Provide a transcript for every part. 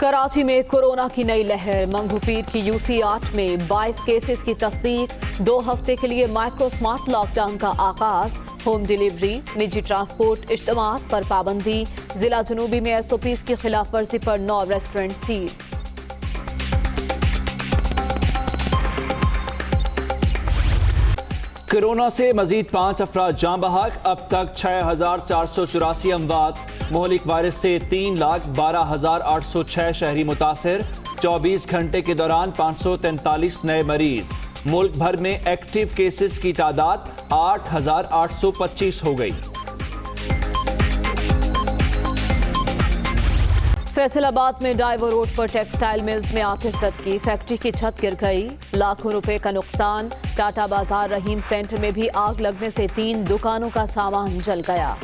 कराची में कोरोना की नई लहर। मंगूपीर की UC8 में 22 केसेस की तस्दीक। 2 हफ्ते के लिए माइक्रो स्मार्ट लॉकडाउन का आगाज। होम डिलीवरी, निजी ट्रांसपोर्ट, इज्तिमात पर पाबंदी। जिला जनूबी में SOPs की खिलाफ वर्जी पर 9 रेस्टोरेंट सील। कोरोना से मजीद 5 अफराद जाँ बहक। अब तक 6,484 अमवात। मोहलिक वायरस से 3,12,806 शहरी मुतासिर। 24 घंटे के दौरान 543 नए मरीज। मुल्क भर में एक्टिव केसेस की तादाद 8,825 हो गई। फैसलाबाद में डाइवर रोड पर टेक्सटाइल मिल्स में आतिशबाजी की। फैक्ट्री की छत गिर गई। लाखों रुपए का नुकसान। टाटा बाजार रहीम सेंटर में भी आग लगने से 3 दुकानों का सामान जल गया।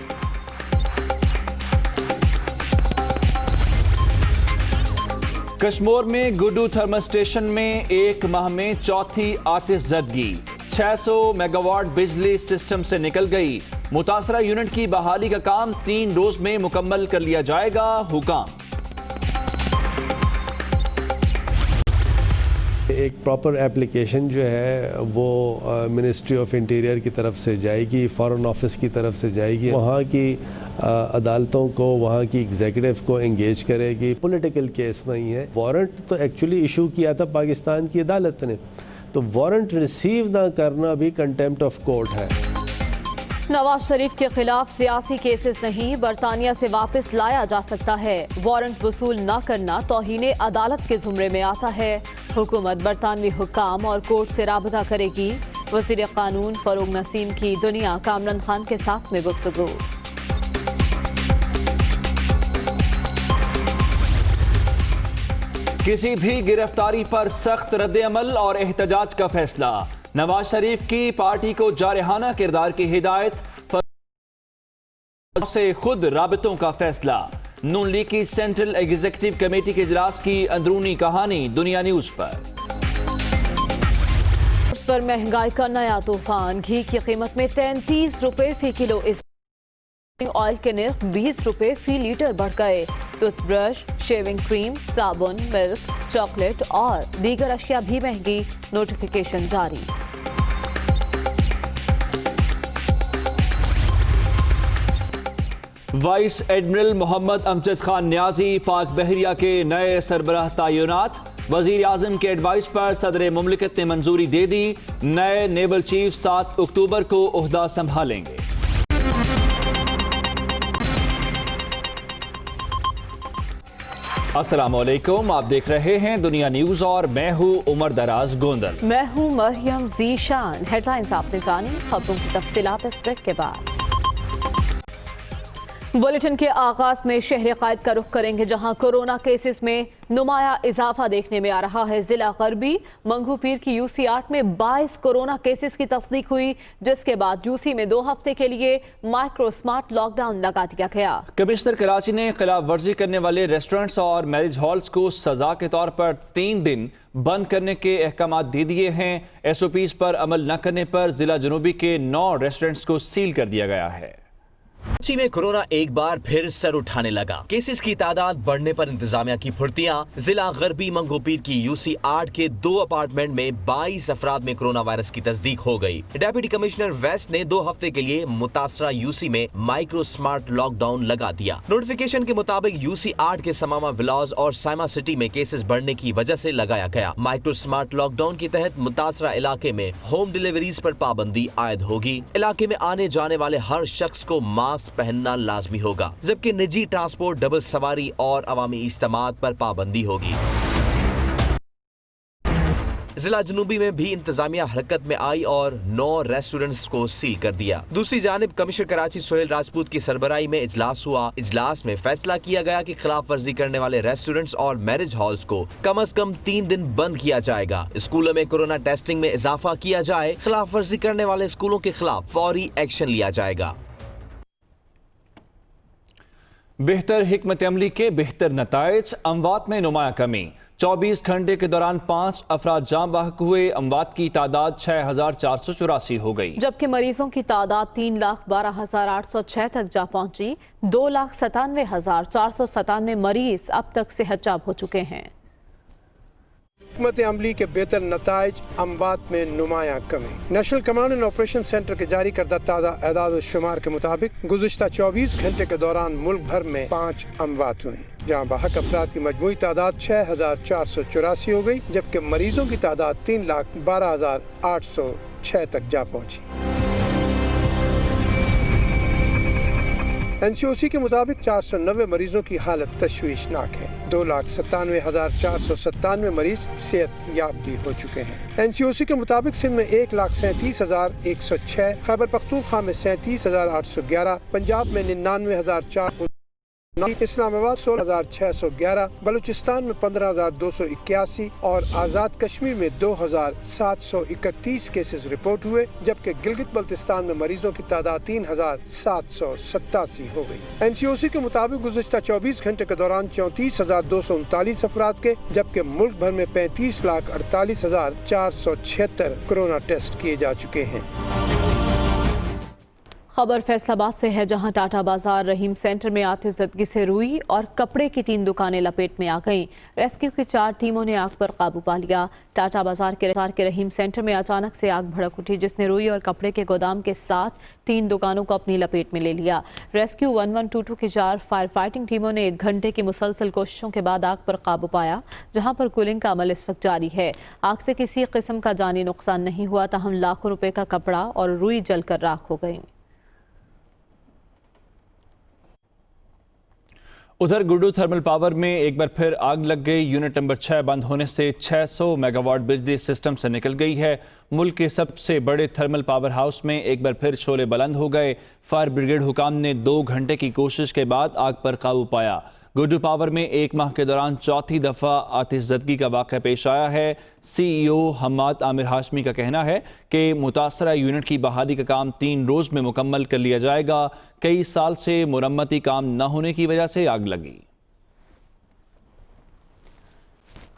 कश्मीर में गुड्डू थर्मल स्टेशन में 1 माह में चौथी आतिशबाजी। 600 मेगावाट बिजली सिस्टम से निकल गई। मुतासरा यूनिट की बहाली का काम 3 रोज में मुकम्मल कर लिया जाएगा। हुकाम। एक प्रॉपर एप्लीकेशन जो है वो मिनिस्ट्री ऑफ इंटीरियर की तरफ से जाएगी, फॉरेन ऑफिस की तरफ से जाएगी, वहाँ की अदालतों को, वहाँ की एग्जीक्यूटिव को एंगेज करेगी। पॉलिटिकल केस नहीं है। वारंट तो एक्चुअली इशू किया था पाकिस्तान की अदालत ने, तो वारंट रिसीव ना करना भी कंटेम्प्ट ऑफ कोर्ट है। नवाज शरीफ के खिलाफ सियासी केसेस नहीं, बरतानिया से वापस लाया जा सकता है। वारंट वसूल न करना तौहीन अदालत के जुमरे में आता है। हुकूमत बरतानवी हुक्काम और कोर्ट से राबता करेगी। वज़ीर कानून फरूग नसीम की दुनिया कामरान खान के साथ में गुफ्तगू। किसी भी गिरफ्तारी पर सख्त रद्द-ए-अमल और एहतजाज का फैसला। नवाज शरीफ की पार्टी को जारहाना किरदार की हिदायत से खुद राबतों का फैसला। नून लीग की सेंट्रल एग्जीक्यूटिव कमेटी के इजलास की अंदरूनी कहानी दुनिया न्यूज पर। उस पर महंगाई का नया तूफान। घी की कीमत में 33 रुपए फी किलो। इस ऑयल के निर्ख 20 रुपए फी लीटर बढ़ गए। टूथब्रश, शेविंग क्रीम, साबुन, मिल्क, चॉकलेट और दीगर अशिया भी महंगी। नोटिफिकेशन जारी। वाइस एडमिरल मोहम्मद अमजद खान न्याजी पाक बहरिया के नए सरबराह तयनात। वजीर आजम के एडवाइस पर सदर मुमलिकत ने मंजूरी दे दी। नए नेवल चीफ 7 अक्टूबर को ओहदा संभालेंगे। अस्सलामुअलैकुम, आप देख रहे हैं दुनिया न्यूज और मैं हूं उमर दराज गोंदल। मैं हूं मरियम जीशान। हेडलाइंस आपने जानी, खबरों की तफसीलात इस ब्रेक के बाद। बुलेटिन के आगाज में शहर कायद का रुख करेंगे, जहां कोरोना केसेस में नुमाया इजाफा देखने में आ रहा है। जिला गरबी मंगूपीर की UC8 में 22 कोरोना केसेस की तस्दीक हुई, जिसके बाद UC में 2 हफ्ते के लिए माइक्रो स्मार्ट लॉकडाउन लगा दिया गया। कमिश्नर कराची ने खिलाफ वर्जी करने वाले रेस्टोरेंट्स और मैरिज हॉल्स को सजा के तौर पर 3 दिन बंद करने के अहकाम दे दिए हैं। SOPs पर अमल न करने पर जिला जनूबी के 9 रेस्टोरेंट्स को सील कर दिया गया है। कराची में कोरोना एक बार फिर सर उठाने लगा। केसेस की तादाद बढ़ने पर इंतजामिया की फुर्तियां। जिला गरबी मंगूपीर की UC8 के 2 अपार्टमेंट में 22 अफराद में कोरोना वायरस की तस्दीक हो गई। डेप्यूटी कमिश्नर वेस्ट ने 2 हफ्ते के लिए मुतासरा UC में माइक्रो स्मार्ट लॉकडाउन लगा दिया। नोटिफिकेशन के मुताबिक UC8 के समामा विलाज और साइमा सिटी में केसेस बढ़ने की वजह से लगाया गया। माइक्रो स्मार्ट लॉकडाउन के तहत मुतासरा इलाके में होम डिलीवरीज पर पाबंदी आयद होगी। इलाके में आने जाने वाले हर शख्स को मास्क पहनना लाजमी होगा, जबकि निजी ट्रांसपोर्ट, डबल सवारी और अवामी इज्तिमात पर पाबंदी होगी। जिला जनूबी में भी इंतजामिया हरकत में आई और 9 रेस्टोरेंट्स को सील कर दिया। दूसरी जानिब कमिश्नर कराची सोहेल राजपूत की सरबराही में इजलास हुआ। इजलास में फैसला किया गया कि खिलाफ वर्जी करने वाले रेस्टोरेंट्स और मैरिज हॉल्स को कम से कम 3 दिन बंद किया जाएगा। स्कूलों में कोरोना टेस्टिंग में इजाफा किया जाए। खिलाफ वर्जी करने वाले स्कूलों के खिलाफ फौरी एक्शन लिया जाएगा। बेहतर हिकमत अमली के बेहतर नताइज। अमवात में नुमाया कमी। 24 घंटे के दौरान 5 अफराद जाँ बहक हुए। अमवात की तादाद 6,484 हो गई, जबकि मरीजों की तादाद 3,12,806 तक जा पहुंची। 2,97,497 मरीज अब तक सेहतयाब हो चुके हैं। हुकूमत अमली के बेहतर नताइज, अमवात में नुमायां कमी। National command and operation centre के जारी करदा ताज़ा एदाद शुमार के मुताबिक गुज़िश्ता 24 घंटे के दौरान मुल्क भर में 5 अमवात हुई, जहाँ बहक अफराद की मजमूई तादाद 6,484 हो गई, जबकि मरीजों की तादाद 3,12,806 तक जा पहुँची। NCOC के मुताबिक 490 मरीजों की हालत तशवीशनाक है। 2,97,497 मरीज सेहत याब भी हो चुके हैं। NCOC के मुताबिक सिंध में 1,37,106, खैबर पख्तूनख्वा में 37,811, पंजाब में 99,400, इस्लामाबाद 16,611, बलूचिस्तान में 15,281 और आज़ाद कश्मीर में 2,731 केसेस रिपोर्ट हुए, जबकि गिलगित बल्तिस्तान में मरीजों की तादाद 3,787 हो गई। NCOC के मुताबिक गुज़िश्ता 24 घंटे के दौरान 34,239 अफराद के, जबकि मुल्क भर में 35,48,476 कोरोना टेस्ट किए जा चुके हैं। खबर फैसलाबाद से है, जहां टाटा बाजार रहीम सेंटर में आतिशबाजी से रुई और कपड़े की 3 दुकानें लपेट में आ गईं। रेस्क्यू की 4 टीमों ने आग पर काबू पा लिया। टाटा बाजार के रहीम सेंटर में अचानक से आग भड़क उठी, जिसने रुई और कपड़े के गोदाम के साथ 3 दुकानों को अपनी लपेट में ले लिया। रेस्क्यू 1122 की 4 फायर फाइटिंग टीमों ने 1 घंटे की मुसलसल कोशिशों के बाद आग पर काबू पाया, जहां पर कूलिंग का अमल इस वक्त जारी है। आग से किसी किस्म का जानी नुकसान नहीं हुआ, ताहम लाखों रुपए का कपड़ा और रुई जलकर राख हो गई। उधर गुड्डू थर्मल पावर में एक बार फिर आग लग गई। यूनिट नंबर 6 बंद होने से 600 मेगावाट बिजली सिस्टम से निकल गई है। मुल्क के सबसे बड़े थर्मल पावर हाउस में एक बार फिर शोले बुलंद हो गए। फायर ब्रिगेड हुकाम ने 2 घंटे की कोशिश के बाद आग पर काबू पाया। गुड्डू पावर में 1 माह के दौरान 4थी दफ़ा आतिशज़दगी का वाक़या पेश आया है। CEO हम्माद आमिर हाशमी का कहना है कि मुतासरा यूनिट की बहाली का काम 3 रोज़ में मुकम्मल कर लिया जाएगा। कई साल से मुरम्मती काम न होने की वजह से आग लगी।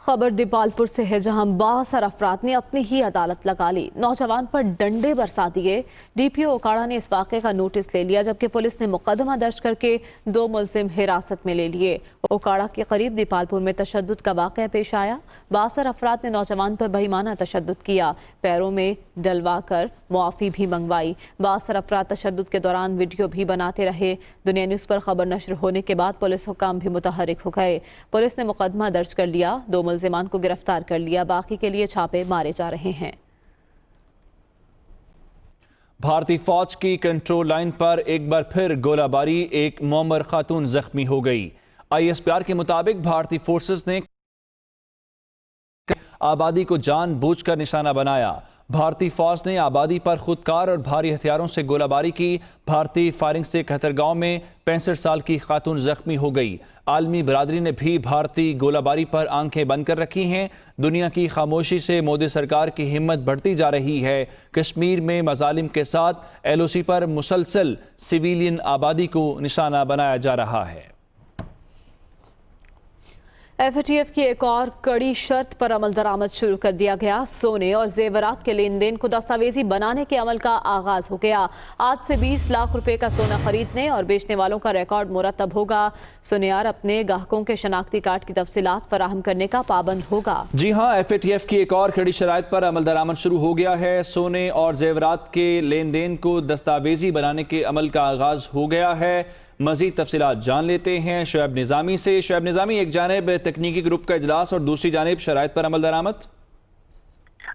खबर दीपालपुर से है, जहां बासर अफराद ने अपनी ही अदालत लगा ली। नौजवान पर डंडे बरसा दिए। DPO ओकाड़ा ने इस वाक़े का नोटिस ले लिया, जबकि पुलिस ने मुकदमा दर्ज करके 2 मुलजिम हिरासत में ले लिए। ओकाड़ा के करीब दीपालपुर में तशद्दुद का वाक़या पेश आया। बासर अफराद ने नौजवान पर बेईमाना तशद्दुद किया, पैरों में डलवा कर मुआफ़ी भी मंगवाई। बासर अफराद तशद्दुद के दौरान वीडियो भी बनाते रहे। दुनिया न्यूज़ पर खबर नशर होने के बाद पुलिस हुकाम भी मुतहर्रिक हो गए। पुलिस ने मुकदमा दर्ज कर लिया, 2 मुलजिमान को गिरफ्तार कर लिया। बाकी के लिए छापे मारे जा रहे हैं। भारतीय फौज की कंट्रोल लाइन पर एक बार फिर गोलाबारी, एक मोमर खातून जख्मी हो गई। ISPR के मुताबिक भारतीय फोर्सेस ने आबादी को जानबूझकर निशाना बनाया। भारतीय फौज ने आबादी पर खुदकार और भारी हथियारों से गोलाबारी की। भारतीय फायरिंग से कहतरगांव में 65 साल की खातून जख्मी हो गई। आलमी बरादरी ने भी भारतीय गोलाबारी पर आंखें बंद कर रखी हैं। दुनिया की खामोशी से मोदी सरकार की हिम्मत बढ़ती जा रही है। कश्मीर में मजालिम के साथ LOC पर मुसलसल सिविलियन आबादी को निशाना बनाया जा रहा है। FATF की एक और कड़ी शर्त पर अमल दरामद शुरू कर दिया गया। सोने और जेवरात के लेन देन को दस्तावेजी बनाने के अमल का आगाज हो गया। आज से 20 लाख रुपए का सोना खरीदने और बेचने वालों का रिकॉर्ड मुरतब होगा। सुनियार अपने ग्राहकों के शनाख्ती कार्ड की तफसीलात फराहम करने का पाबंद होगा। जी हाँ, FATF की एक और कड़ी शराइत पर अमल दरामद शुरू हो गया है। सोने और जेवरात के लेन देन को दस्तावेजी बनाने के अमल का आगाज हो गया है। मजीद तफसीलात जान लेते हैं शुएब निज़ामी से। शुएब निज़ामी, एक जानिब तकनीकी ग्रुप का इजलास और दूसरी जानिब शराइत पर अमल दरामद।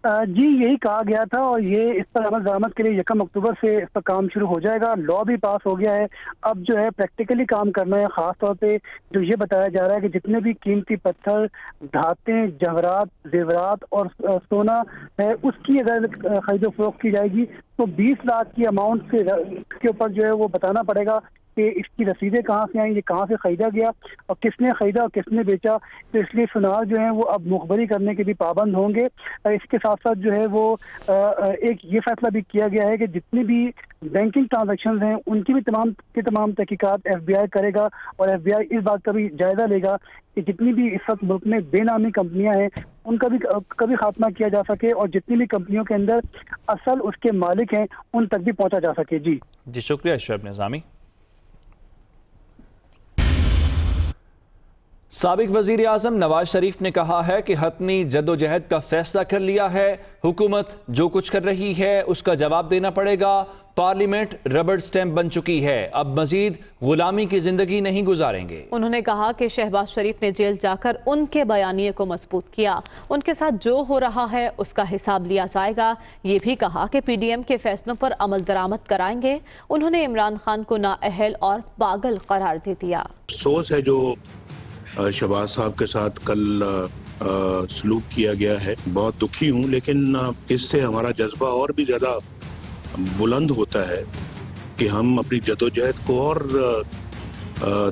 जी, यही कहा गया था और ये इस पर अमल दरामद के लिए 1 अक्टूबर से इस पर काम शुरू हो जाएगा। लॉ भी पास हो गया है। अब जो है प्रैक्टिकली काम करना है। खास तौर पे जो ये बताया जा रहा है कि जितने भी कीमती पत्थर, धातें, जवाहरात, जेवरात और सोना है, उसकी अगर खरीदो फरोख्त की जाएगी तो 20 लाख की अमाउंट से के ऊपर जो है वो बताना पड़ेगा کہ اس کی رسیدیں کہاں سے آئیں, یہ کہاں سے خریدا گیا اور کس نے خریدا اور کس نے بیچا. تو اس لیے سنار جو ہیں وہ اب مخبری کرنے کے بھی پابند ہوں گے. اس کے ساتھ ساتھ جو ہے وہ ایک یہ فیصلہ بھی کیا گیا ہے کہ جتنی بھی بینکنگ ٹرانزیکشنز ہیں ان کی بھی تمام تحقیقات ایف بی آئی کرے گا, اور ایف بی آئی اس بات کا بھی جائزہ لے گا کہ جتنی بھی اس وقت ملک میں بے نامی کمپنیاں ہیں ان کا بھی کبھی خاتمہ کیا جا سکے, اور جتنی بھی کمپنیوں کے اندر اصل اس کے مالک ہیں ان تک بھی پہنچا جا سکے. جی شکریہ شعیب نظامی. سابق وزیر اعظم نواز شریف نے کہا ہے کہ حتمی جدوجہد کا فیصلہ کر لیا ہے, حکومت جو کچھ کر رہی ہے اس کا جواب دینا پڑے گا. پارلیمنٹ ربڑ سٹیمپ بن چکی ہے, اب مزید غلامی کی زندگی نہیں گزاریں گے. انہوں نے کہا کہ شہباز شریف نے جیل جا کر ان کے بیانیے کو مضبوط کیا, ان کے ساتھ جو ہو رہا ہے اس کا حساب لیا جائے گا. یہ بھی کہا کہ پی ڈی ایم کے فیصلوں پر عمل درآمد کرائیں گے. انہوں نے عمران خان کو نااہل اور پاگل قرار دے دیا. افسوس ہے جو شہباز صاحب کے ساتھ کل سلوک کیا گیا ہے, بہت دکھی ہوں, لیکن اس سے ہمارا جذبہ اور بھی زیادہ بلند ہوتا ہے کہ ہم اپنی جدوجہد کو اور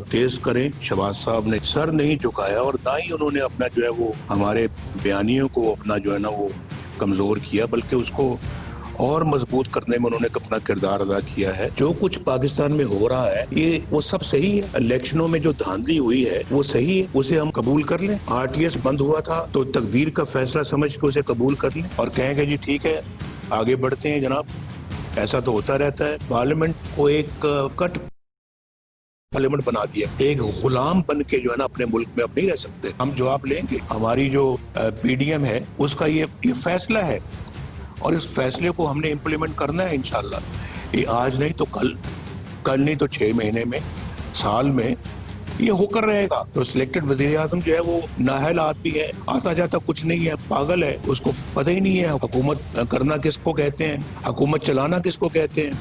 تیز کریں. شہباز صاحب نے سر نہیں جھکایا اور نہ ہی انہوں نے اپنا جو ہے وہ ہمارے بیانیوں کو اپنا جو ہے نا وہ کمزور کیا, بلکہ اس کو اور مضبوط کرنے میں انہوں نے اپنا کردار ادا کیا ہے. جو کچھ پاکستان میں ہو رہا ہے یہ وہ سب صحیح ہے. الیکشنوں میں جو دھاندلی ہوئی ہے وہ صحیح ہے, اسے ہم قبول کر لیں. آر ٹی ایس بند ہوا تھا تو تقدیر کا فیصلہ سمجھ کے اسے قبول کر لیں اور کہیں کہ جی ٹھیک ہے آگے بڑھتے ہیں جناب. ایسا تو ہوتا رہتا ہے. پارلیمنٹ کو ایک کٹ پارلیمنٹ بنا دیا, ایک غلام بن کے جو ہے نا اپنے ملک میں اب نہیں رہ سکتے. ہم جواب لیں گے. ہماری جو پی ڈی ایم ہے اس کا یہ فیصلہ ہے اور اس فیصلے کو ہم نے امپلیمنٹ کرنا ہے انشاءاللہ. یہ آج نہیں تو کل نہیں تو 6 مہینے میں, سال میں یہ ہو کر رہے گا. تو سلیکٹڈ وزیر اعظم جو ہے وہ نااہل آدمی ہے, آتا جاتا کچھ نہیں ہے, پاگل ہے, اس کو پتہ ہی نہیں ہے حکومت کرنا کس کو کہتے ہیں, حکومت چلانا کس کو کہتے ہیں.